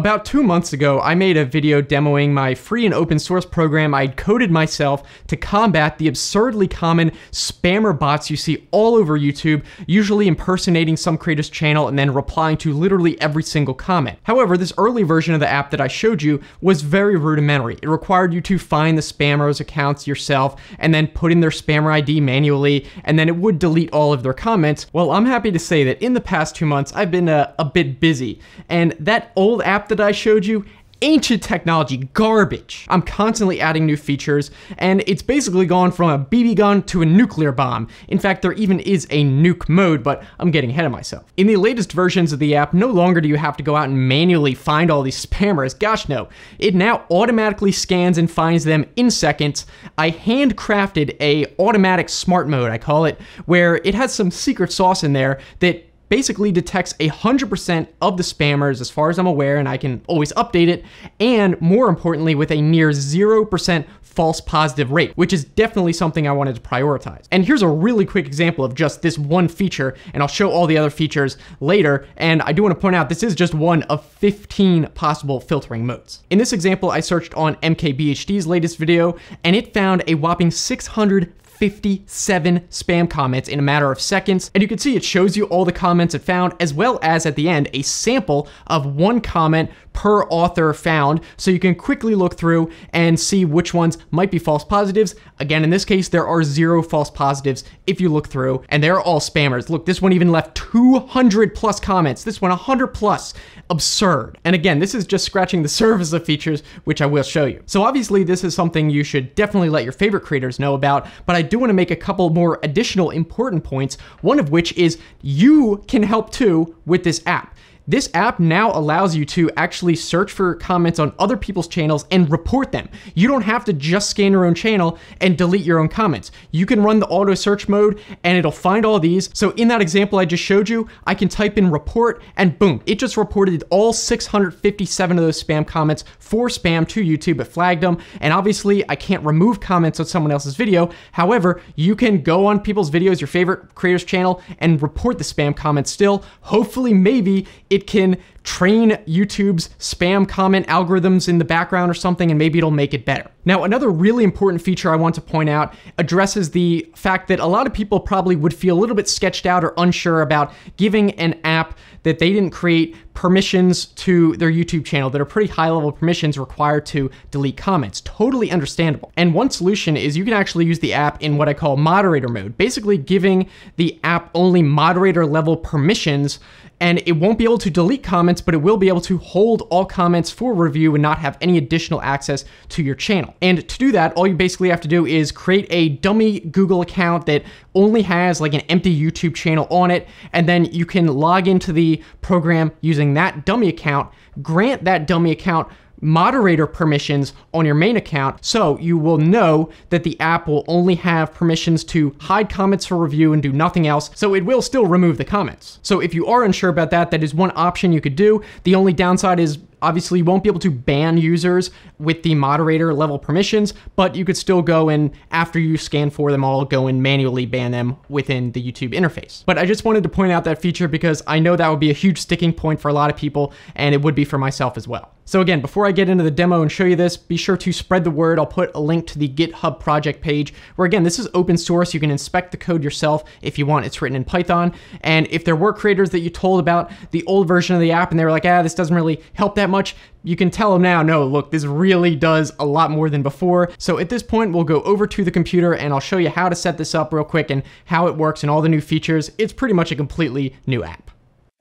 About 2 months ago, I made a video demoing my free and open source program I'd coded myself to combat the absurdly common spammer bots you see all over YouTube, usually impersonating some creator's channel and then replying to literally every single comment. However, this early version of the app that I showed you was very rudimentary. It required you to find the spammers' accounts yourself and then put in their spammer ID manually, and then it would delete all of their comments. Well, I'm happy to say that in the past 2 months, I've been a bit busy, and that old app that I showed you, ancient technology, garbage. I'm constantly adding new features, and it's basically gone from a BB gun to a nuclear bomb. In fact, there even is a nuke mode, but I'm getting ahead of myself. In the latest versions of the app, no longer do you have to go out and manually find all these spammers. Gosh, no. It now automatically scans and finds them in seconds. I handcrafted a automatic smart mode, I call it, where it has some secret sauce in there that basically detects 100% of the spammers as far as I'm aware, and I can always update it, and more importantly with a near 0% false positive rate, which is definitely something I wanted to prioritize. And here's a really quick example of just this one feature, and I'll show all the other features later, and I do want to point out this is just one of 15 possible filtering modes. In this example, I searched on MKBHD's latest video, and it found a whopping 657 spam comments in a matter of seconds, and you can see it shows you all the comments it found, as well as at the end a sample of one comment per author found, so you can quickly look through and see which ones might be false positives. Again, in this case, there are 0 false positives if you look through, and they're all spammers. Look, this one even left 200 plus comments. This one 100 plus. Absurd. And again, this is just scratching the surface of features, which I will show you. So obviously this is something you should definitely let your favorite creators know about, but I do want to make a couple more additional important points, one of which is you can help too with this app. This app now allows you to actually search for comments on other people's channels and report them. You don't have to just scan your own channel and delete your own comments. You can run the auto search mode and it'll find all these. So in that example I just showed you, I can type in report and boom, it just reported all 657 of those spam comments for spam to YouTube. It flagged them, and obviously I can't remove comments on someone else's video. However, you can go on people's videos, your favorite creator's channel, and report the spam comments still. Hopefully, maybe it can train YouTube's spam comment algorithms in the background or something, and maybe it'll make it better. Now, another really important feature I want to point out addresses the fact that a lot of people probably would feel a little bit sketched out or unsure about giving an app that they didn't create permissions to their YouTube channel that are pretty high level permissions required to delete comments. Totally understandable. And one solution is you can actually use the app in what I call moderator mode, basically giving the app only moderator level permissions, and it won't be able to delete comments, but it will be able to hold all comments for review and not have any additional access to your channel. And to do that, all you basically have to do is create a dummy Google account that only has like an empty YouTube channel on it, and then you can log into the program using that dummy account, grant that dummy account moderator permissions on your main account, so you will know that the app will only have permissions to hide comments for review and do nothing else, so it will still remove the comments. So if you are unsure about that, that is one option you could do. The only downside is obviously you won't be able to ban users with the moderator level permissions, but you could still go and after you scan for them all, go and manually ban them within the YouTube interface. But I just wanted to point out that feature because I know that would be a huge sticking point for a lot of people, and it would be for myself as well. So again, before I get into the demo and show you this, be sure to spread the word. I'll put a link to the GitHub project page where, again, this is open source. You can inspect the code yourself if you want. It's written in Python. And if there were creators that you told about the old version of the app and they were like, this doesn't really help that much, you can tell them now, no, look, this really does a lot more than before. So at this point, we'll go over to the computer and I'll show you how to set this up real quick and how it works and all the new features. It's pretty much a completely new app.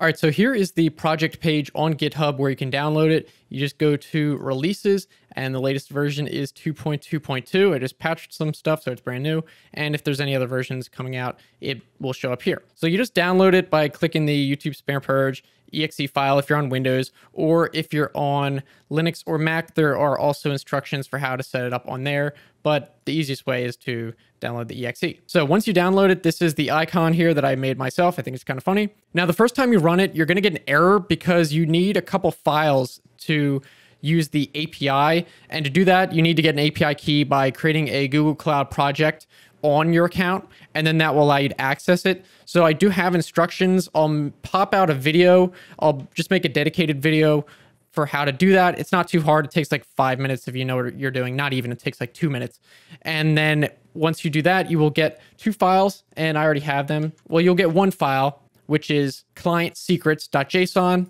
All right, so here is the project page on GitHub where you can download it. You just go to releases, and the latest version is 2.2.2. I just patched some stuff, so it's brand new. And if there's any other versions coming out, it will show up here. So you just download it by clicking the YouTube Spam Purge exe file if you're on Windows, or if you're on Linux or Mac, there are also instructions for how to set it up on there. But the easiest way is to download the exe. So once you download it, this is the icon here that I made myself. I think it's kind of funny. Now, the first time you run it, you're going to get an error because you need a couple files to use the API. And to do that, you need to get an API key by creating a Google Cloud project on your account, and then that will allow you to access it. So I do have instructions. I'll pop out a video. I'll just make a dedicated video for how to do that. It's not too hard. It takes like 5 minutes if you know what you're doing. Not even, it takes like 2 minutes. And then once you do that, you will get 2 files, and I already have them. Well, you'll get 1 file, which is client secrets.json.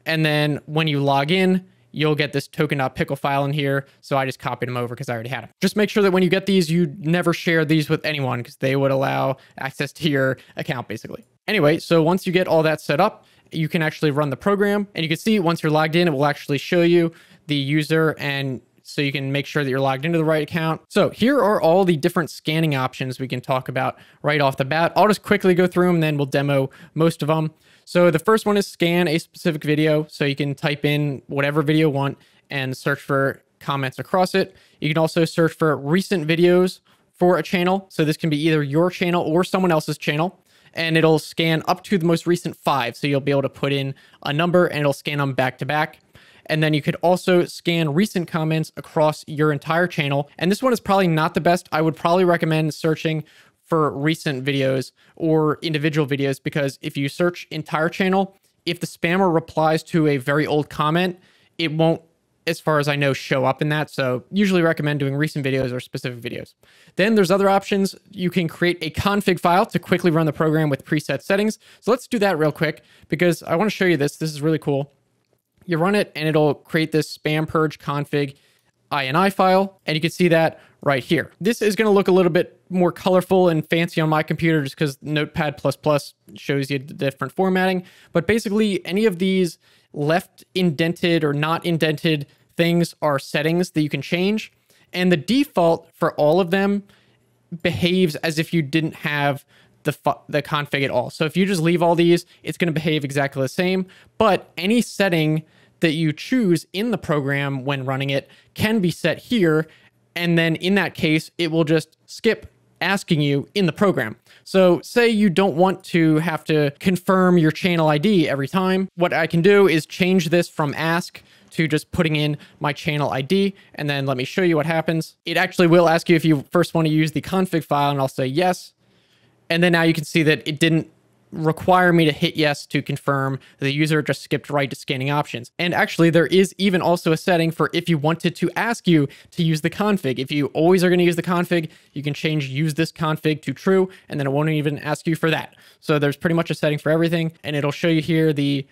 And then when you log in, you'll get this token.pickle file in here. So I just copied them over because I already had them. Just make sure that when you get these, you never share these with anyone because they would allow access to your account basically. Anyway, so once you get all that set up, you can actually run the program, and you can see once you're logged in, it will actually show you the user, and so you can make sure that you're logged into the right account. So here are all the different scanning options we can talk about right off the bat. I'll just quickly go through them, and then we'll demo most of them. So the first one is scan a specific video. So you can type in whatever video you want and search for comments across it. You can also search for recent videos for a channel. So this can be either your channel or someone else's channel, and it'll scan up to the most recent 5. So you'll be able to put in a number and it'll scan them back to back. And then you could also scan recent comments across your entire channel. And this one is probably not the best. I would probably recommend searching for recent videos or individual videos, because if you search entire channel, if the spammer replies to a very old comment, it won't, as far as I know, show up in that. So usually recommend doing recent videos or specific videos. Then there's other options. You can create a config file to quickly run the program with preset settings. So let's do that real quick because I want to show you this. This is really cool. You run it and it'll create this spam purge config ini file, and you can see that right here. This is going to look a little bit more colorful and fancy on my computer just because Notepad++ shows you the different formatting. But basically, any of these left indented or not indented things are settings that you can change. And the default for all of them behaves as if you didn't have the config at all. So if you just leave all these, it's going to behave exactly the same. But any setting that you choose in the program when running it can be set here. And then in that case, it will just skip asking you in the program. So say you don't want to have to confirm your channel ID every time. What I can do is change this from ask to just putting in my channel ID. And then let me show you what happens. It actually will ask you if you first want to use the config file, and I'll say yes. And then now you can see that it didn't require me to hit yes to confirm. The user just skipped right to scanning options. And actually, there is even also a setting for if you wanted to ask you to use the config. If you always are going to use the config, you can change use this config to true, and then it won't even ask you for that. So there's pretty much a setting for everything, and it'll show you here the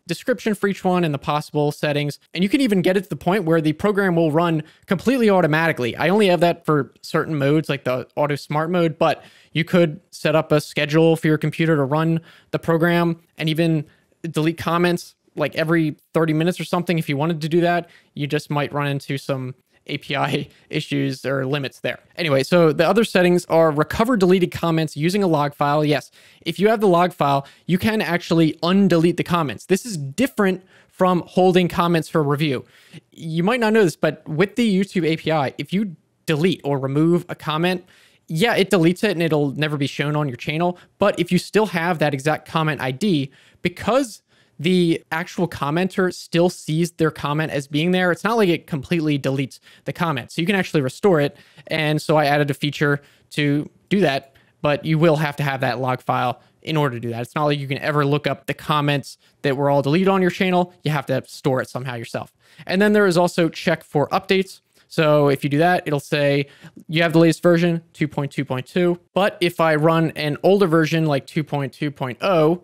description for each one and the possible settings. And you can even get it to the point where the program will run completely automatically. I only have that for certain modes like the auto smart mode, but you could set up a schedule for your computer to run the program and even delete comments like every 30 minutes or something. If you wanted to do that, you just might run into some API issues or limits there. Anyway, so the other settings are recover deleted comments using a log file. Yes, if you have the log file, you can actually undelete the comments. This is different from holding comments for review. You might not know this, but with the YouTube API, if you delete or remove a comment, yeah, it deletes it and it'll never be shown on your channel. But if you still have that exact comment ID, because the actual commenter still sees their comment as being there, it's not like it completely deletes the comment. So you can actually restore it. And so I added a feature to do that, but you will have to have that log file in order to do that. It's not like you can ever look up the comments that were all deleted on your channel. You have to store it somehow yourself. And then there is also check for updates. So if you do that, it'll say you have the latest version, 2.2.2. But if I run an older version like 2.2.0,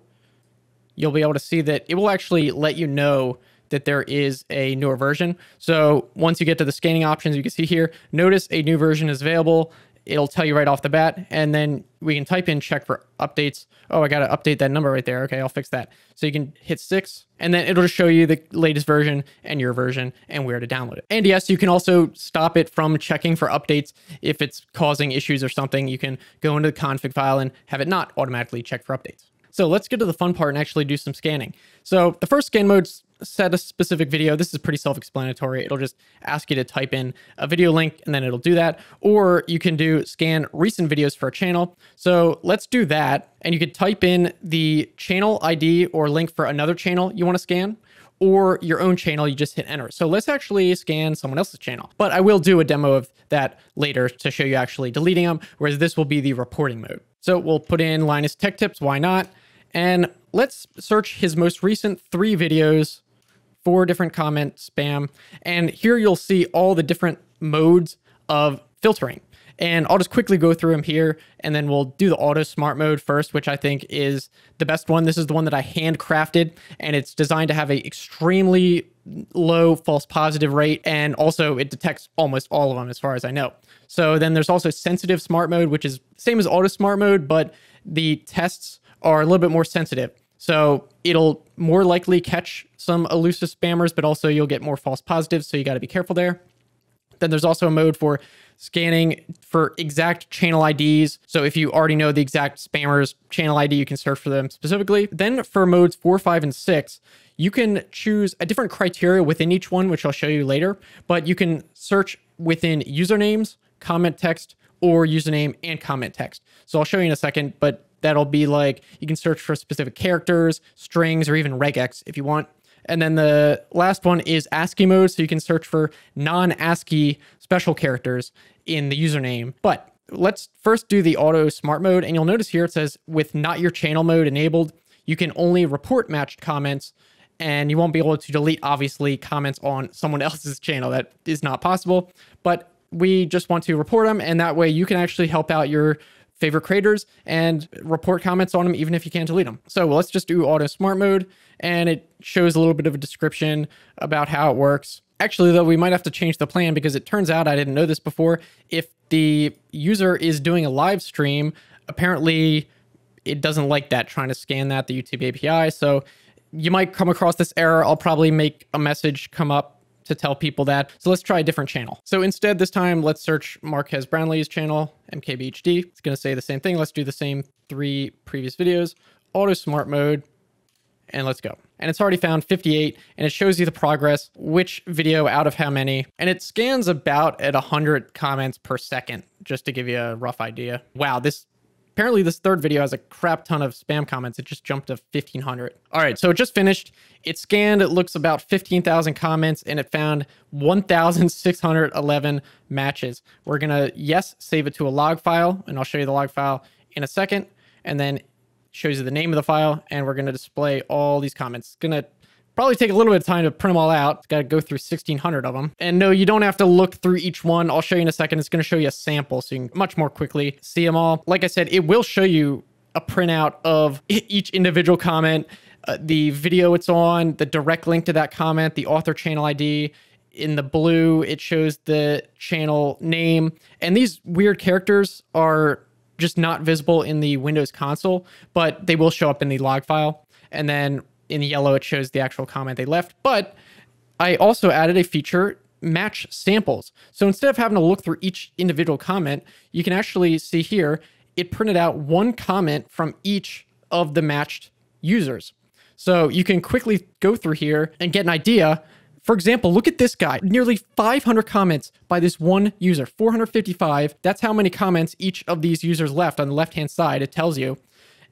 you'll be able to see that it will actually let you know that there is a newer version. So once you get to the scanning options, you can see here, notice a new version is available. It'll tell you right off the bat. And then we can type in check for updates. Oh, I got to update that number right there. Okay, I'll fix that. So you can hit 6, and then it'll just show you the latest version and your version and where to download it. And yes, you can also stop it from checking for updates. If it's causing issues or something, you can go into the config file and have it not automatically check for updates. So let's get to the fun part and actually do some scanning. So the first scan mode, set a specific video. This is pretty self-explanatory. It'll just ask you to type in a video link and then it'll do that. Or you can do scan recent videos for a channel. So let's do that. And you could type in the channel ID or link for another channel you want to scan, or your own channel, you just hit enter. So let's actually scan someone else's channel. But I will do a demo of that later to show you actually deleting them, whereas this will be the reporting mode. So we'll put in Linus Tech Tips, why not? And let's search his most recent 3 videos 4 different comment spam. And here you'll see all the different modes of filtering. And I'll just quickly go through them here, and then we'll do the auto smart mode first, which I think is the best one. This is the one that I handcrafted, and it's designed to have a extremely low false positive rate, and also it detects almost all of them as far as I know. So then there's also sensitive smart mode, which is same as auto smart mode, but the tests are a little bit more sensitive. So it'll more likely catch some elusive spammers, but also you'll get more false positives, so you got to be careful there. Then there's also a mode for scanning for exact channel IDs. So if you already know the exact spammer's channel ID, you can search for them specifically. Then for modes 4, 5, and 6, you can choose a different criteria within each one, which I'll show you later, but you can search within usernames, comment text, or username and comment text. So I'll show you in a second, but that'll be like, you can search for specific characters, strings, or even regex if you want. And then the last one is ASCII mode. So you can search for non-ASCII special characters in the username. But let's first do the auto smart mode. And you'll notice here it says with not your channel mode enabled, you can only report matched comments, and you won't be able to delete, obviously, comments on someone else's channel. That is not possible. But we just want to report them, and that way you can actually help out your favorite creators and report comments on them even if you can't delete them. So let's just do auto smart mode, and it shows a little bit of a description about how it works. Actually, though, we might have to change the plan because it turns out, I didn't know this before, if the user is doing a live stream, apparently it doesn't like that, trying to scan that, the YouTube API. So you might come across this error. I'll probably make a message come up to tell people that. So let's try a different channel. So instead, this time, let's search Marques Brownlee's channel, MKBHD. It's going to say the same thing. Let's do the same 3 previous videos, auto smart mode, and let's go. And it's already found 58, and it shows you the progress, which video out of how many. And it scans about at 100 comments per second, just to give you a rough idea. Wow, apparently this third video has a crap ton of spam comments. It just jumped to 1,500. All right, so it just finished. It scanned, it looks about 15,000 comments, and it found 1,611 matches. We're gonna, yes, save it to a log file, and I'll show you the log file in a second, and then shows you the name of the file, and we're gonna display all these comments. It's gonna probably take a little bit of time to print them all out. It's got to go through 1,600 of them. And no, you don't have to look through each one. I'll show you in a second. It's going to show you a sample so you can much more quickly see them all. Like I said, it will show you a printout of each individual comment, the video it's on, the direct link to that comment, the author channel ID. In the blue, it shows the channel name. And these weird characters are just not visible in the Windows console, but they will show up in the log file. And then in the yellow, it shows the actual comment they left. But I also added a feature, match samples. So instead of having to look through each individual comment, you can actually see here, it printed out one comment from each of the matched users. So you can quickly go through here and get an idea. For example, look at this guy, nearly 500 comments by this one user, 455. That's how many comments each of these users left on the left-hand side, it tells you.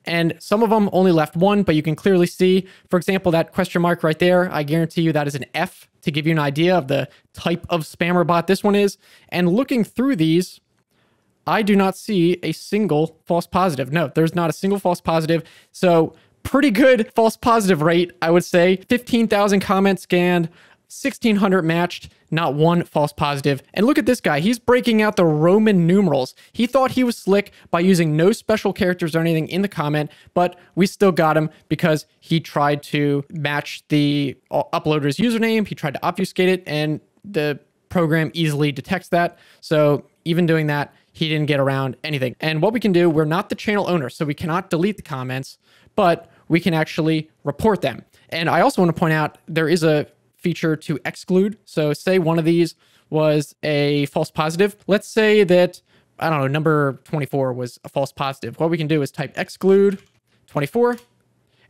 And some of them only left one, but you can clearly see, for example, that question mark right there, I guarantee you that is an F to give you an idea of the type of spammer bot this one is. And looking through these, I do not see a single false positive. No, there's not a single false positive. So pretty good false positive rate, I would say. 15,000 comments scanned, 1,600 matched, not one false positive. And look at this guy. He's breaking out the Roman numerals. He thought he was slick by using no special characters or anything in the comment, but we still got him because he tried to match the uploader's username. He tried to obfuscate it, and the program easily detects that. So even doing that, he didn't get around anything. And what we can do, we're not the channel owner, so we cannot delete the comments, but we can actually report them. And I also want to point out there is a feature to exclude. So say one of these was a false positive. Let's say that, I don't know, number 24 was a false positive. What we can do is type exclude 24,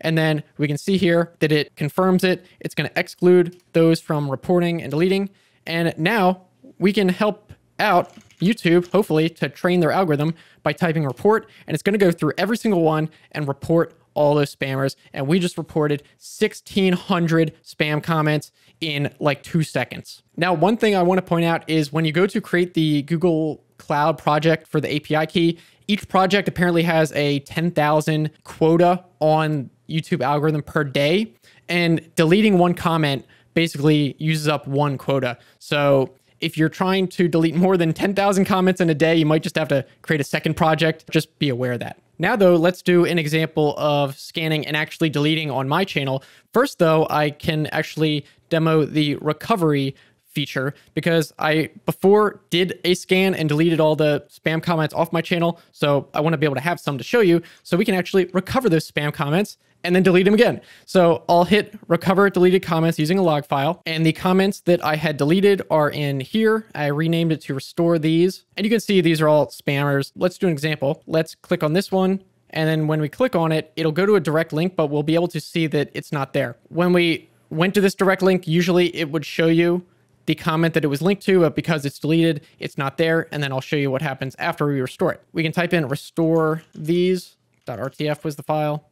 and then we can see here that it confirms it. It's going to exclude those from reporting and deleting. And now we can help out YouTube, hopefully, to train their algorithm by typing report, and it's going to go through every single one and report all those spammers. And we just reported 1,600 spam comments in like 2 seconds. Now, one thing I want to point out is when you go to create the Google Cloud project for the API key, each project apparently has a 10,000 quota on YouTube algorithm per day, and deleting one comment basically uses up one quota. So if you're trying to delete more than 10,000 comments in a day, you might just have to create a second project. Just be aware of that. Now though, let's do an example of scanning and actually deleting on my channel. First though, I can actually demo the recovery feature because I before did a scan and deleted all the spam comments off my channel. So I want to be able to have some to show you so we can actually recover those spam comments and then delete them again. So I'll hit recover deleted comments using a log file. And the comments that I had deleted are in here. I renamed it to restore these. And you can see these are all spammers. Let's do an example. Let's click on this one. And then when we click on it, it'll go to a direct link, but we'll be able to see that it's not there. When we went to this direct link, usually it would show you the comment that it was linked to, but because it's deleted, it's not there. And then I'll show you what happens after we restore it. We can type in restore these.rtf was the file.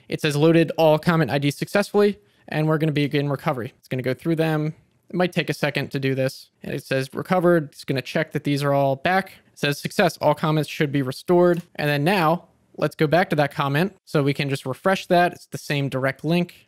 It says loaded all comment IDs successfully, and we're going to begin recovery. It's going to go through them. It might take a second to do this. And it says recovered. It's going to check that these are all back. It says success. All comments should be restored. And then now let's go back to that comment. So we can just refresh that. It's the same direct link.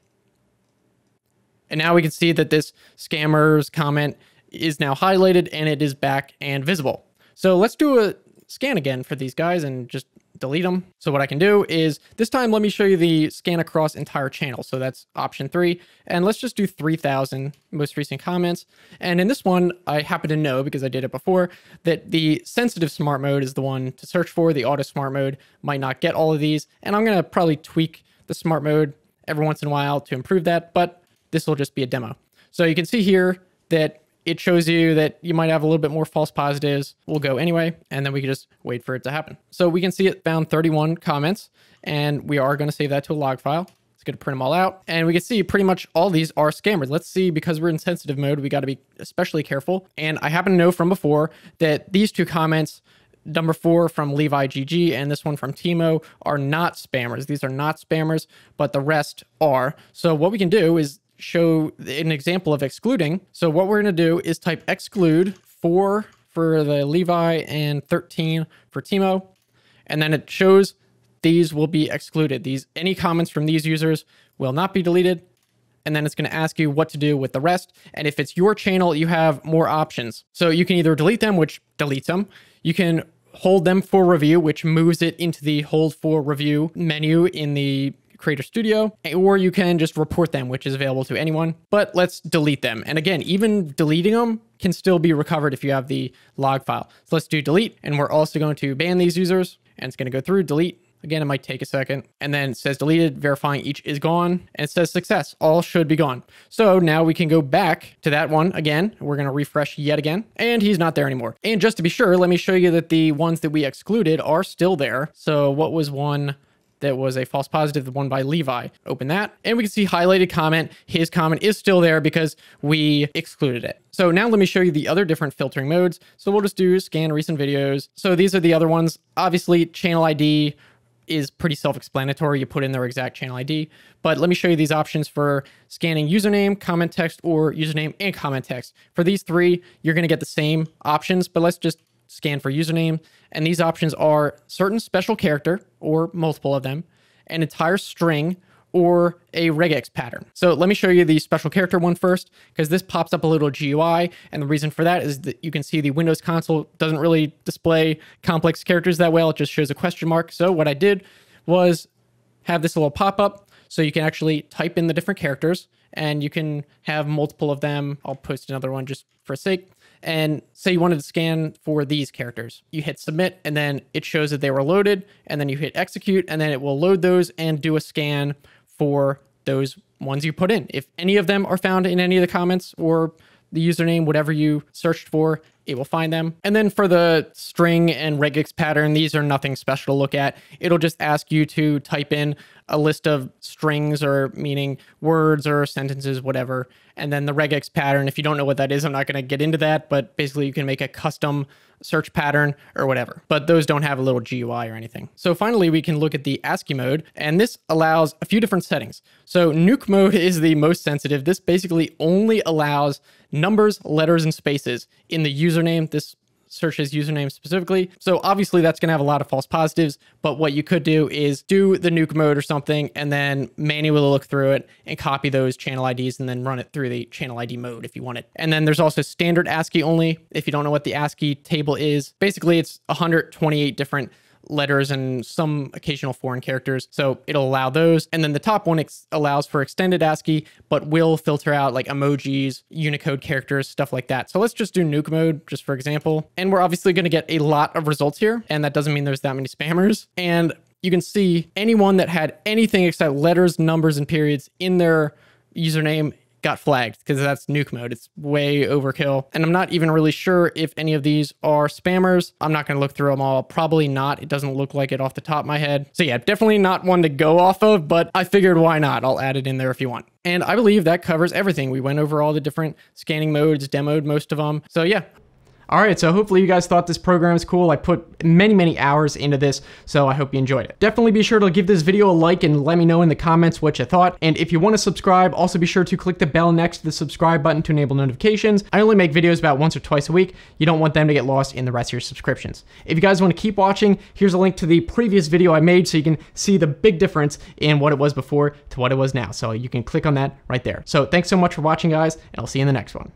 And now we can see that this scammer's comment is now highlighted and it is back and visible. So let's do a scan again for these guys and just delete them. So what I can do is this time, let me show you the scan across entire channel. So that's option 3. And let's just do 3,000 most recent comments. And in this one, I happen to know because I did it before that the sensitive smart mode is the one to search for. The auto smart mode might not get all of these. And I'm going to probably tweak the smart mode every once in a while to improve that. But this will just be a demo. So you can see here that it shows you that you might have a little bit more false positives. We'll go anyway, and then we can just wait for it to happen. So we can see it found 31 comments, and we are going to save that to a log file. It's going to print them all out, and we can see pretty much all these are scammers. Let's see, because we're in sensitive mode, we got to be especially careful. And I happen to know from before that these two comments, number 4 from Levi GG and this one from Timo, are not spammers. These are not spammers, but the rest are. So what we can do is show an example of excluding. So what we're going to do is type exclude 4 for the Levi and 13 for Timo. And then it shows these will be excluded. Any comments from these users will not be deleted. And then it's going to ask you what to do with the rest. And if it's your channel, you have more options. So you can either delete them, which deletes them. You can hold them for review, which moves it into the hold for review menu in the Creator Studio, or you can just report them, which is available to anyone, but let's delete them. And again, even deleting them can still be recovered if you have the log file. So let's do delete, and we're also going to ban these users, and it's going to go through delete. Again, it might take a second, and then it says deleted, verifying each is gone, and it says success, all should be gone. So now we can go back to that one again. We're going to refresh yet again, and he's not there anymore. And just to be sure, let me show you that the ones that we excluded are still there. So what was one that was a false positive, the one by Levi? Open that, and we can see highlighted comment. His comment is still there because we excluded it. So now let me show you the other different filtering modes. So we'll just do scan recent videos. So these are the other ones. Obviously, channel ID is pretty self-explanatory. You put in their exact channel ID, but let me show you these options for scanning username, comment text, or username and comment text. For these 3, you're going to get the same options, but let's just scan for username. And these options are certain special character or multiple of them, an entire string, or a regex pattern. So let me show you the special character one first, because this pops up a little GUI. And the reason for that is that you can see the Windows console doesn't really display complex characters that well. It just shows a question mark. So what I did was have this little pop-up so you can actually type in the different characters, and you can have multiple of them. I'll post another one just for sake. And say you wanted to scan for these characters. You hit submit, and then it shows that they were loaded, and then you hit execute, and then it will load those and do a scan for those ones you put in. If any of them are found in any of the comments or the username, whatever you searched for, it will find them. And then for the string and regex pattern, these are nothing special to look at. It'll just ask you to type in a list of strings, or meaning words or sentences, whatever. And then the regex pattern, if you don't know what that is, I'm not going to get into that, but basically you can make a custom search pattern or whatever, but those don't have a little GUI or anything. So finally, we can look at the ASCII mode, and this allows a few different settings. So nuke mode is the most sensitive. This basically only allows numbers, letters, and spaces in the username. This search his username specifically. So obviously that's going to have a lot of false positives, but what you could do is do the nuke mode or something and then manually look through it and copy those channel IDs and then run it through the channel ID mode if you want it. And then there's also standard ASCII only. If you don't know what the ASCII table is, basically it's 128 different letters and some occasional foreign characters. So it'll allow those. And then the top one allows for extended ASCII, but will filter out like emojis, Unicode characters, stuff like that. So let's just do nuke mode, just for example. And we're obviously going to get a lot of results here. And that doesn't mean there's that many spammers. And you can see anyone that had anything except letters, numbers, and periods in their username got flagged because that's nuke mode. It's way overkill. And I'm not even really sure if any of these are spammers. I'm not going to look through them all. Probably not. It doesn't look like it off the top of my head. So yeah, definitely not one to go off of, but I figured why not? I'll add it in there if you want. And I believe that covers everything. We went over all the different scanning modes, demoed most of them. So yeah. All right, so hopefully you guys thought this program is cool. I put many hours into this, so I hope you enjoyed it. Definitely be sure to give this video a like and let me know in the comments what you thought. And if you want to subscribe, also be sure to click the bell next to the subscribe button to enable notifications. I only make videos about once or twice a week. You don't want them to get lost in the rest of your subscriptions. If you guys want to keep watching, here's a link to the previous video I made so you can see the big difference in what it was before to what it was now. So you can click on that right there. So thanks so much for watching, guys, and I'll see you in the next one.